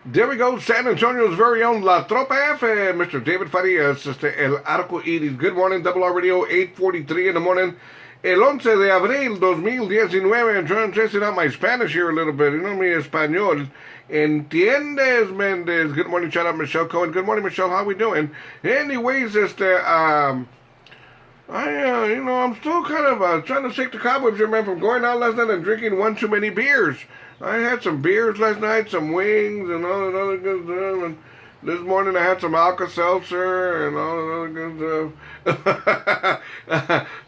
There we go, San Antonio's very own La Tropa F, Mr. David Farias, El Arco Iris. Good morning, Double R Radio, 8:43 in the morning. El 11 de abril 2019. I'm trying to test out my Spanish here a little bit. You know me, Español. Entiendes, Mendez? Good morning, shout out Michelle Cohen. Good morning, Michelle. How we doing? Anyways, I'm still kind of trying to shake the cobwebs here, man, from going out last night and drinking one too many beers. I had some beers last night, some wings, and all that other good stuff. And this morning I had some Alka-Seltzer and all that other good stuff.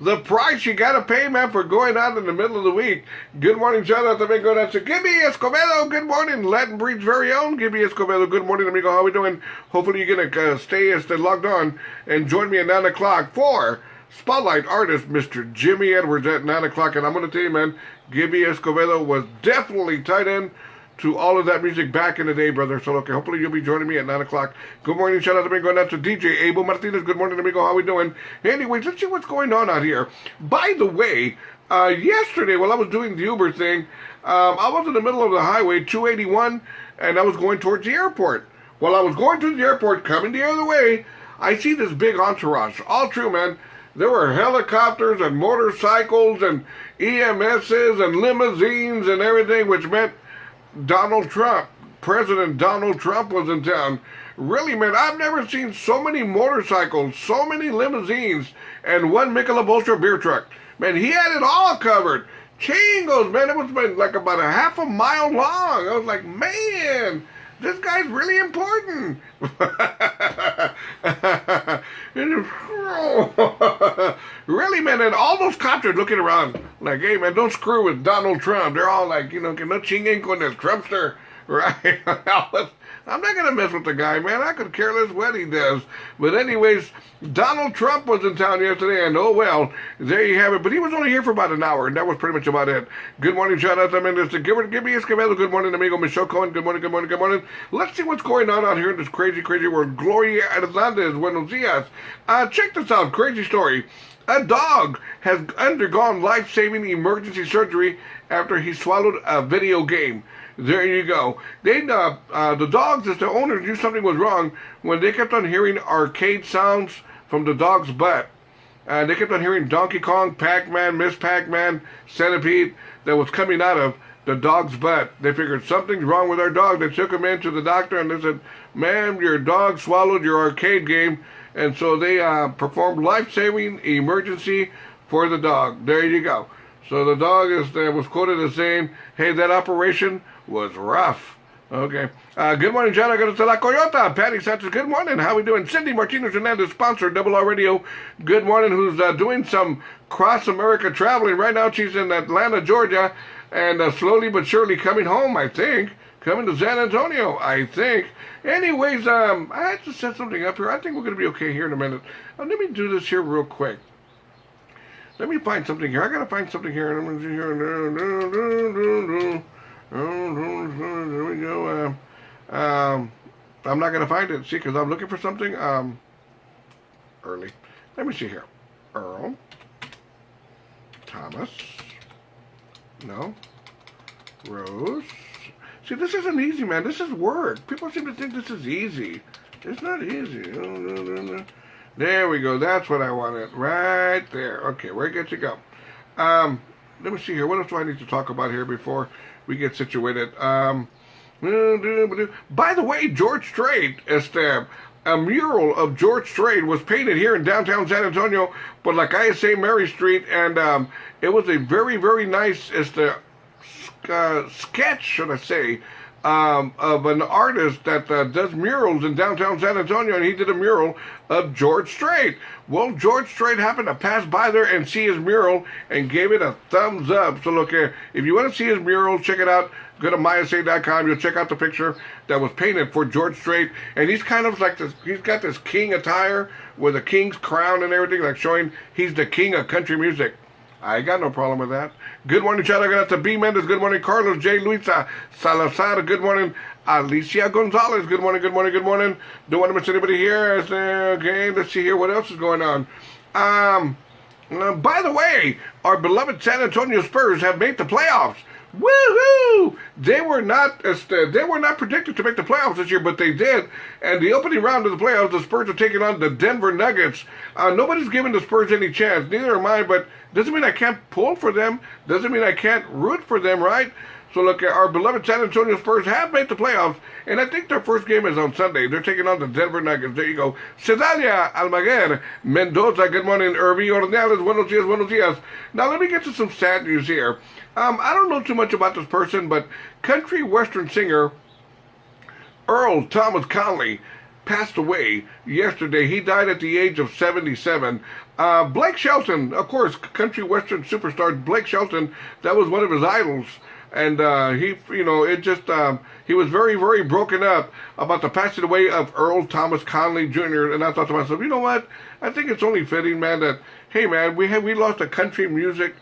The price you gotta pay, man, for going out in the middle of the week. Good morning, shout out to me going out to Gibby Escobedo. Good morning, Latin Breed's very own Gibby Escobedo. Good morning, amigo. How we doing? Hopefully you're gonna stay logged on and join me at 9 o'clock for Spotlight artist Mr. Jimmy Edwards at 9 o'clock. And I'm going to tell you, man, Gibby Escobedo was definitely tied in to all of that music back in the day, brother. So, okay, hopefully you'll be joining me at 9 o'clock. Good morning. Shout out to me going out to DJ Abel Martinez. Good morning, amigo. How we doing? Anyways, let's see what's going on out here. By the way, yesterday while I was doing the Uber thing, I was in the middle of the highway, 281, and I was going towards the airport. While I was going to the airport, coming the other way, I see this big entourage. All true, man. There were helicopters and motorcycles and EMSs and limousines and everything, which meant Donald Trump, President Donald Trump was in town. Really, man, I've never seen so many motorcycles, so many limousines, and one Michelob Ultra beer truck. Man, he had it all covered. Chingos, man, it was like about a half a mile long. I was like, man, this guy's really important. Really, man, and all those cops are looking around like, hey, man, don't screw with Donald Trump. They're all like, que no chinguen con el Trumpster, right? I'm not going to mess with the guy, man. I could care less what he does. But anyways, Donald Trump was in town yesterday, and oh, well, there you have it. But he was only here for about an hour, and that was pretty much about it. Good morning, shout out to Mr. Gibby Escobedo. Good morning, amigo Michelle Cohen. Good morning, good morning, good morning. Let's see what's going on out here in this crazy, crazy world. Gloria Hernandez, buenos dias. Check this out, crazy story. A dog has undergone life-saving emergency surgery after he swallowed a video game. There you go. The dogs, as the owners, knew something was wrong when they kept on hearing arcade sounds from the dog's butt. They kept on hearing Donkey Kong, Pac-Man, Miss Pac-Man, Centipede that was coming out of the dog's butt. They figured something's wrong with our dog. They took him in to the doctor and they said, ma'am, your dog swallowed your arcade game. And so they performed life-saving emergency for the dog. There you go. So the dog was quoted as saying, hey, that operation was rough. Okay. Good morning, John. I got to La Coyota. Patty Sanchez, good morning. How we doing? Cindy Martinez Hernandez, sponsor, Double R Radio. Good morning, who's doing some cross-America traveling. Right now, she's in Atlanta, Georgia, and slowly but surely coming home, I think. Coming to San Antonio, I think. Anyways, I had to set something up here. I think we're going to be okay here in a minute. Let me do this here real quick. Let me find something here. I got to find something here. Let me see here. There we go. I'm not going to find it, see, because I'm looking for something early. Let me see here. Earl. Thomas. No. Rose. See, this isn't easy, man. This is work. People seem to think this is easy. It's not easy. There we go. That's what I wanted. Right there. Okay, where it gets you go. Let me see here. What else do I need to talk about here before we get situated? By the way, George Strait, a mural of George Strait was painted here in downtown San Antonio, but like I say, Mary Street, and it was a very, very nice sketch, should I say, of an artist that does murals in downtown San Antonio, and he did a mural of George Strait. Well, George Strait happened to pass by there and see his mural and gave it a thumbs up. So look here, if you want to see his mural, check it out. Go to mysa.com. You'll check out the picture that was painted for George Strait, and he's kind of like this. He's got this king attire with a king's crown and everything, like showing he's the king of country music. I got no problem with that. Good morning, Chad. I got to B. Mendes. Good morning, Carlos J. Luisa Salazar. Good morning, Alicia Gonzalez. Good morning, good morning, good morning. Don't want to miss anybody here. Okay, let's see here. What else is going on? By the way, our beloved San Antonio Spurs have made the playoffs Woohoo! They were not predicted to make the playoffs this year, but they did. And the opening round of the playoffs, the Spurs are taking on the Denver Nuggets. Nobody's giving the Spurs any chance. Neither am I, but doesn't mean I can't pull for them. Doesn't mean I can't root for them, right? So look, our beloved San Antonio Spurs have made the playoffs, and I think their first game is on Sunday. They're taking on the Denver Nuggets. There you go. Sedalia Almaguer, Mendoza, good morning. Irvi Ornelas, buenos dias, buenos dias. Now let me get to some sad news here. I don't know too much about this person, but country western singer Earl Thomas Conley passed away yesterday. He died at the age of 77. Blake Shelton, of course, country western superstar Blake Shelton, that was one of his idols. And he was very, very broken up about the passing away of Earl Thomas Conley Jr. And I thought to myself, you know what? I think it's only fitting, man, that, hey, man, we lost a country music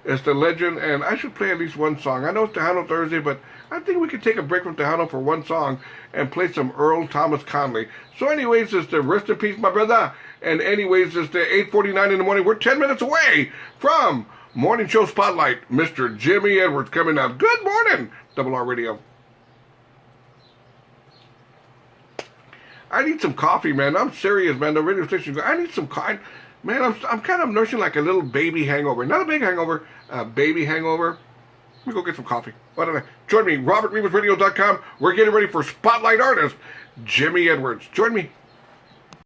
as the legend, and I should play at least one song. I know it's Tejano Thursday, but I think we could take a break from Tejano for one song and play some Earl Thomas Conley. So anyways, it's the rest in peace, my brother. And anyways, it's the 8:49 in the morning. We're 10 minutes away from Morning Show Spotlight. Mr. Jimmy Edwards coming up. Good morning, Double R Radio. I need some coffee, man. I'm serious, man. The radio station, I need some coffee. Man, I'm kind of nursing like a little baby hangover. Not a big hangover, a baby hangover. Let me go get some coffee. Why don't I? Join me, robertrivasradio.com. We're getting ready for Spotlight Artist, Jimmy Edwards. Join me.